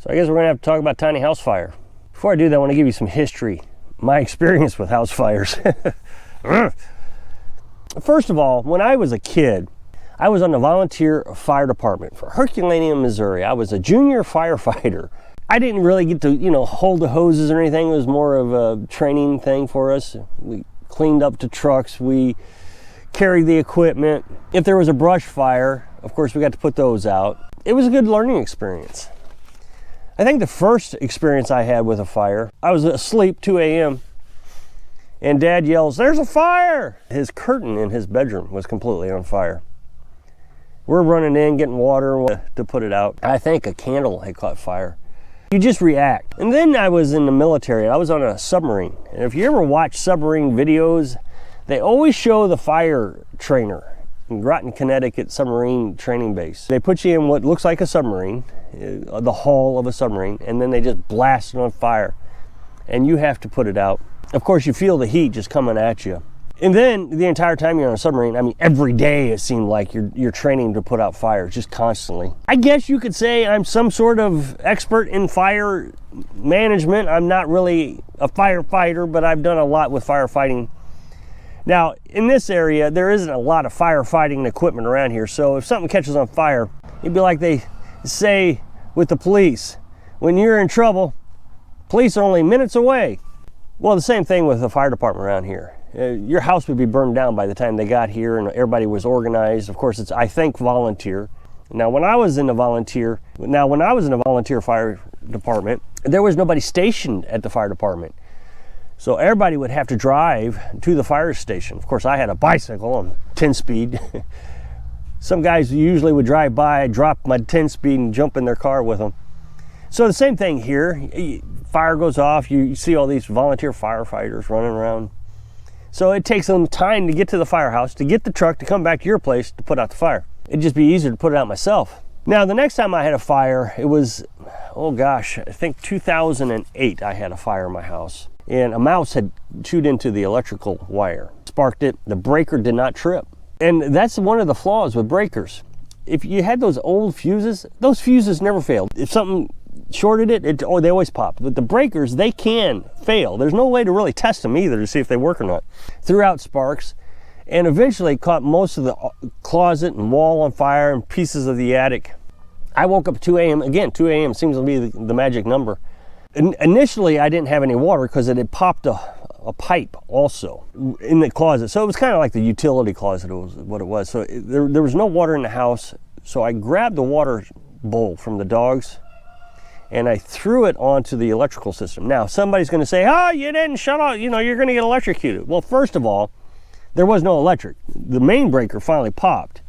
So I guess we're gonna have to talk about tiny house fire. Before I do that, I want to give you some history, my experience with house fires. First of all, when I was a kid, I was on the volunteer fire department for Herculaneum, Missouri. I was a junior firefighter. I didn't really get to, hold the hoses or anything. It was more of a training thing for us. We cleaned up the trucks, we carried the equipment. If there was a brush fire, of course, we got to put those out. It was a good learning experience. I think the first experience I had with a fire, I was asleep, 2 a.m., and Dad yells, "There's a fire!" His curtain in his bedroom was completely on fire. We're running in, getting water to put it out. I think a candle had caught fire. You just react. And then I was in the military. I was on a submarine. And if you ever watch submarine videos, they always show the fire trainer in Groton, Connecticut submarine training base. They put you in what looks like a submarine, the hull of a submarine, and then they just blast it on fire. And you have to put it out. Of course, you feel the heat just coming at you. And then the entire time you're on a submarine, every day it seemed like you're training to put out fires, just constantly. I guess you could say I'm some sort of expert in fire management. I'm not really a firefighter, but I've done a lot with firefighting. Now, in this area, there isn't a lot of firefighting equipment around here, so if something catches on fire, it'd be like they say with the police, when you're in trouble, police are only minutes away. Well, the same thing with the fire department around here. Your house would be burned down by the time they got here and everybody was organized. Of course, it's, I think, volunteer. Now, when I was in the volunteer fire department, there was nobody stationed at the fire department. So everybody would have to drive to the fire station. Of course, I had a bicycle on 10-speed. Some guys usually would drive by, drop my 10-speed and jump in their car with them. So the same thing here. Fire goes off, you see all these volunteer firefighters running around. So it takes them time to get to the firehouse, to get the truck, to come back to your place to put out the fire. It'd just be easier to put it out myself. Now, the next time I had a fire, it was, I think 2008 I had a fire in my house. And a mouse had chewed into the electrical wire, sparked it. The breaker did not trip. And that's one of the flaws with breakers. If you had those old fuses, those fuses never failed. If something shorted they always pop. But the breakers, they can fail. There's no way to really test them either to see if they work or not. Threw out sparks and eventually caught most of the closet and wall on fire and pieces of the attic. I woke up at 2 a.m. Again, 2 a.m. seems to be the magic number. Initially, I didn't have any water because it had popped a pipe also in the closet. So it was kind of like the utility closet was what it was. So there was no water in the house. So I grabbed the water bowl from the dogs and I threw it onto the electrical system. Now, somebody's going to say, "Oh, you didn't shut off, you're going to get electrocuted." Well, first of all, there was no electric. The main breaker finally popped.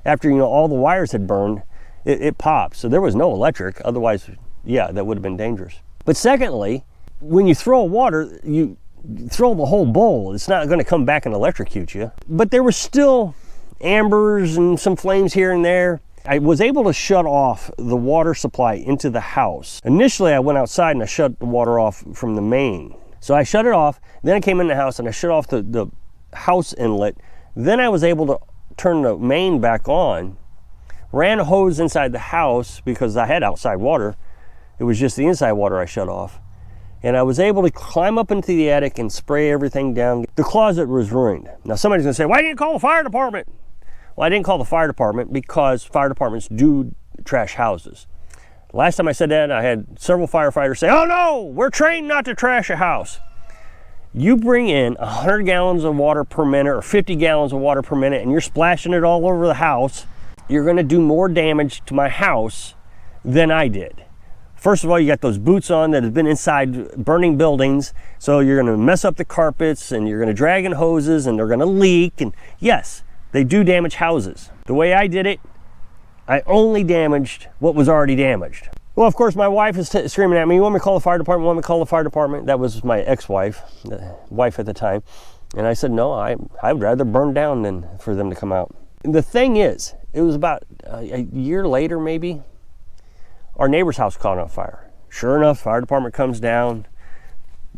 After, all the wires had burned, it popped. So there was no electric. Otherwise, yeah, that would have been dangerous. But secondly, when you throw water, you throw the whole bowl. It's not going to come back and electrocute you. But there was still ambers and some flames here and there. I was able to shut off the water supply into the house. Initially, I went outside and I shut the water off from the main. So I shut it off, then I came in the house and I shut off the house inlet. Then I was able to turn the main back on, ran a hose inside the house because I had outside water. It was just the inside water I shut off. And I was able to climb up into the attic and spray everything down. The closet was ruined. Now somebody's gonna say, "Why didn't you call the fire department?" Well, I didn't call the fire department because fire departments do trash houses. Last time I said that, I had several firefighters say, "Oh no, we're trained not to trash a house." You bring in 100 gallons of water per minute or 50 gallons of water per minute and you're splashing it all over the house, you're gonna do more damage to my house than I did. First of all, you got those boots on that have been inside burning buildings, so you're gonna mess up the carpets and you're gonna drag in hoses and they're gonna leak, and yes, they do damage houses. The way I did it, I only damaged what was already damaged. Well, of course, my wife is screaming at me, "You want me to call the fire department? You want me to call the fire department?" That was my ex-wife, the wife at the time. And I said, "No, I would rather burn down than for them to come out." The thing is, it was about a year later, maybe, our neighbor's house caught on fire. Sure enough, fire department comes down,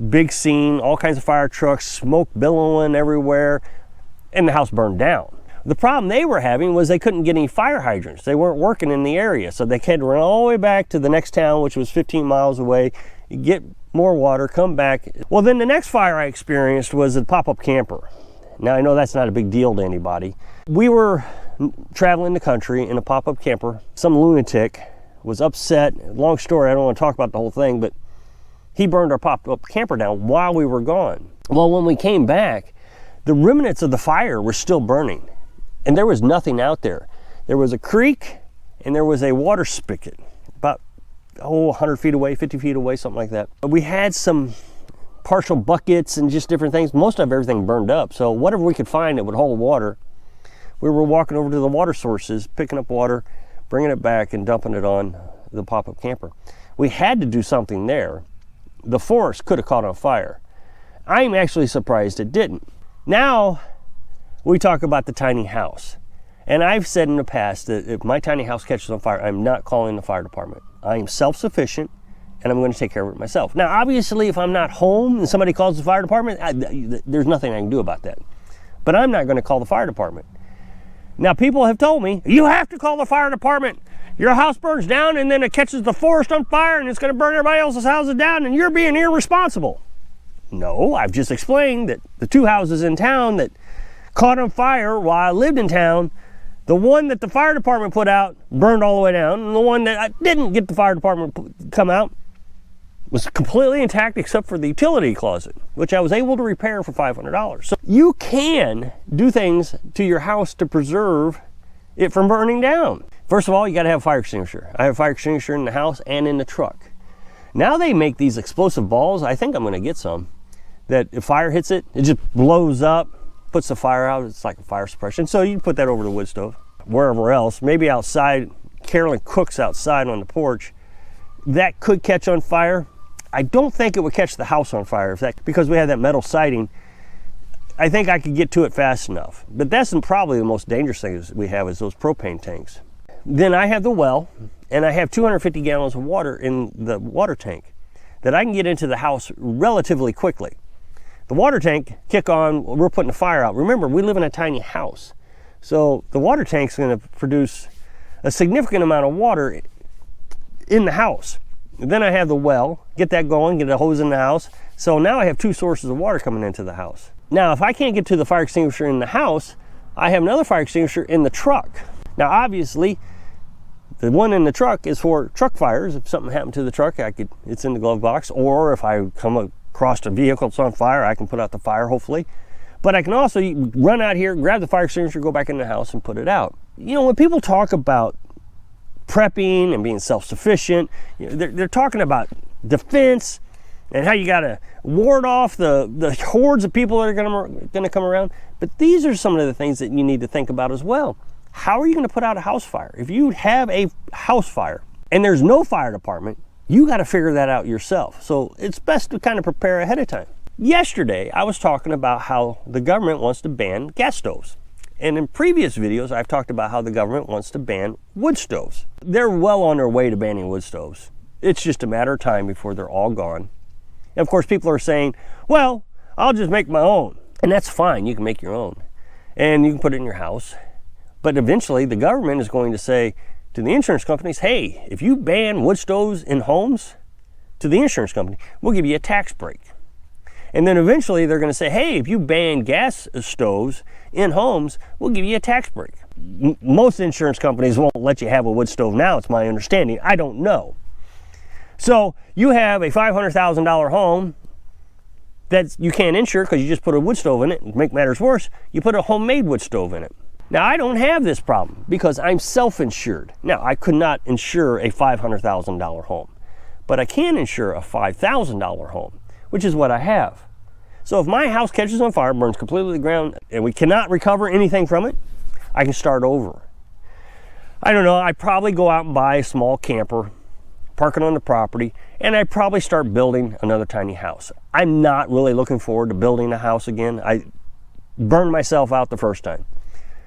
big scene, all kinds of fire trucks, smoke billowing everywhere, and the house burned down. The problem they were having was they couldn't get any fire hydrants. They weren't working in the area, so they had to run all the way back to the next town, which was 15 miles away, get more water, come back. Well, then the next fire I experienced was a pop-up camper. Now, I know that's not a big deal to anybody. We were traveling the country in a pop-up camper. Some lunatic was upset. Long story, I don't want to talk about the whole thing, but he burned our pop-up camper down while we were gone. Well, when we came back, the remnants of the fire were still burning, and there was nothing out there. There was a creek, and there was a water spigot, about 100 feet away, 50 feet away, something like that. We had some partial buckets and just different things. Most of everything burned up, so whatever we could find that would hold water, we were walking over to the water sources, picking up water, bringing it back, and dumping it on the pop-up camper. We had to do something there. The forest could have caught on fire. I'm actually surprised it didn't. Now, we talk about the tiny house. And I've said in the past that if my tiny house catches on fire, I'm not calling the fire department. I am self-sufficient, and I'm going to take care of it myself. Now, obviously, if I'm not home and somebody calls the fire department, there's nothing I can do about that. But I'm not going to call the fire department. Now, people have told me, you have to call the fire department. Your house burns down, and then it catches the forest on fire, and it's going to burn everybody else's houses down, and you're being irresponsible. No, I've just explained that the two houses in town that caught on fire while I lived in town, the one that the fire department put out burned all the way down, and the one that I didn't get the fire department to come out was completely intact except for the utility closet, which I was able to repair for $500. So you can do things to your house to preserve it from burning down. First of all, you got to have a fire extinguisher. I have a fire extinguisher in the house and in the truck. Now they make these explosive balls. I think I'm going to get some. That if fire hits it, it just blows up, puts the fire out. It's like a fire suppression. So you can put that over the wood stove. Wherever else, maybe outside, Carolyn cooks outside on the porch. That could catch on fire. I don't think it would catch the house on fire because we have that metal siding. I think I could get to it fast enough. But that's probably the most dangerous thing we have is those propane tanks. Then I have the well, and I have 250 gallons of water in the water tank that I can get into the house relatively quickly. The water tank kick on, we're putting the fire out. Remember, we live in a tiny house. So the water tank's going to produce a significant amount of water in the house. And then I have the well, get that going, get a hose in the house. So now I have two sources of water coming into the house. Now, if I can't get to the fire extinguisher in the house, I have another fire extinguisher in the truck. Now, obviously, the one in the truck is for truck fires. If something happened to the truck, it's in the glove box. Or if I come across a vehicle that's on fire, I can put out the fire, hopefully. But I can also run out here, grab the fire extinguisher, go back in the house and put it out. You know, when people talk about prepping and being self-sufficient, they're talking about defense and how you got to ward off the hordes of people that are going to come around. But these are some of the things that you need to think about as well. How are you going to put out a house fire? If you have a house fire and there's no fire department, you got to figure that out yourself. So it's best to kind of prepare ahead of time. Yesterday, I was talking about how the government wants to ban gas stoves. And in previous videos, I've talked about how the government wants to ban wood stoves. They're well on their way to banning wood stoves. It's just a matter of time before they're all gone. And of course, people are saying, well, I'll just make my own. And that's fine, you can make your own. And you can put it in your house. But eventually, the government is going to say to the insurance companies, hey, if you ban wood stoves in homes, to the insurance company, we'll give you a tax break. And then eventually, they're going to say, hey, if you ban gas stoves in homes, we'll give you a tax break. Most insurance companies won't let you have a wood stove now, it's my understanding. I don't know. So you have a $500,000 home that you can't insure because you just put a wood stove in it. And to make matters worse, you put a homemade wood stove in it. Now, I don't have this problem because I'm self-insured. Now, I could not insure a $500,000 home, but I can insure a $5,000 home, which is what I have. So if my house catches on fire, burns completely to the ground, and we cannot recover anything from it, I can start over. I don't know, I'd probably go out and buy a small camper, park it on the property, and I'd probably start building another tiny house. I'm not really looking forward to building a house again. I burned myself out the first time.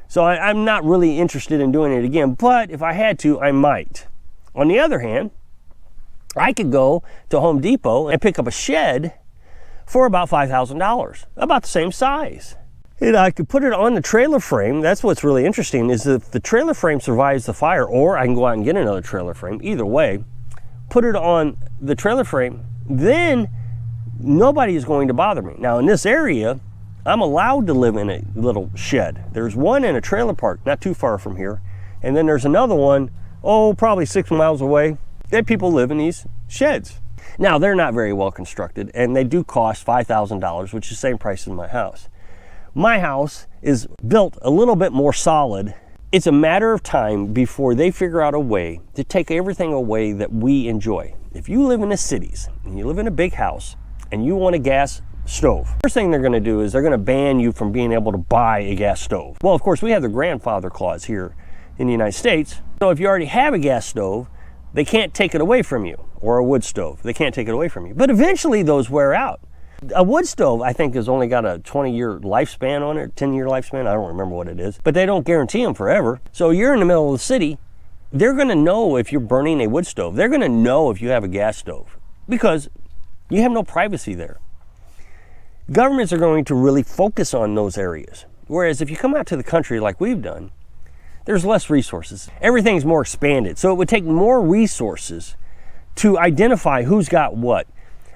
So I'm not really interested in doing it again, but if I had to, I might. On the other hand, I could go to Home Depot and pick up a shed for about $5,000, about the same size. And I could put it on the trailer frame. That's what's really interesting, is if the trailer frame survives the fire, or I can go out and get another trailer frame, either way, put it on the trailer frame, then nobody is going to bother me. Now in this area, I'm allowed to live in a little shed. There's one in a trailer park not too far from here, and then there's another one, probably 6 miles away, that people live in these sheds. Now they're not very well constructed, and they do cost $5,000, which is the same price as my house. My house is built a little bit more solid. It's a matter of time before they figure out a way to take everything away that we enjoy. If you live in the cities and you live in a big house and you want a gas stove, first thing they're going to do is they're going to ban you from being able to buy a gas stove. Well, of course, we have the grandfather clause here in the United States. So if you already have a gas stove, they can't take it away from you, or a wood stove. They can't take it away from you. But eventually those wear out. A wood stove, I think, has only got a 20-year lifespan on it, 10-year lifespan. I don't remember what it is. But they don't guarantee them forever. So you're in the middle of the city. They're going to know if you're burning a wood stove. They're going to know if you have a gas stove, because you have no privacy there. Governments are going to really focus on those areas. Whereas if you come out to the country like we've done, there's less resources. Everything's more expanded. So it would take more resources to identify who's got what.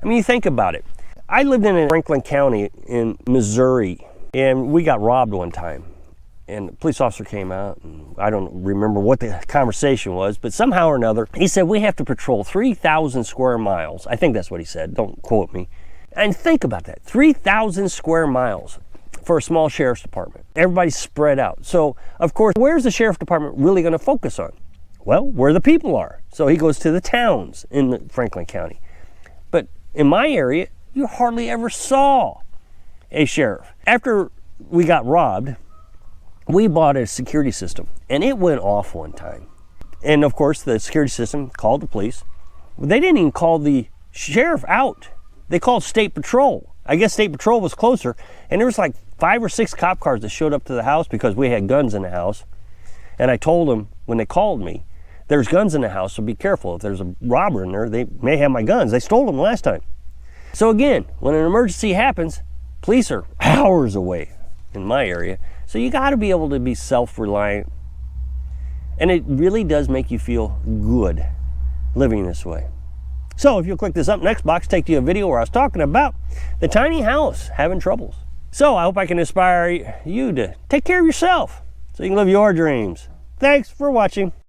I mean, you think about it. I lived in Franklin County in Missouri, and we got robbed one time. And a police officer came out, and I don't remember what the conversation was, but somehow or another, he said, we have to patrol 3,000 square miles. I think that's what he said. Don't quote me. And think about that, 3,000 square miles for a small sheriff's department. Everybody's spread out. So, of course, where's the sheriff's department really going to focus on? Well, where the people are. So he goes to the towns in Franklin County. But in my area, you hardly ever saw a sheriff. After we got robbed, we bought a security system, and it went off one time. And of course, the security system called the police. They didn't even call the sheriff out. They called State Patrol. I guess State Patrol was closer, and there was like 5 or 6 cop cars that showed up to the house because we had guns in the house. And I told them when they called me, there's guns in the house, so be careful. If there's a robber in there, they may have my guns. They stole them last time. So again, when an emergency happens, police are hours away in my area. So you got to be able to be self-reliant. And it really does make you feel good living this way. So if you'll click this up next box, take you a video where I was talking about the tiny house having troubles. So I hope I can inspire you to take care of yourself so you can live your dreams. Thanks for watching.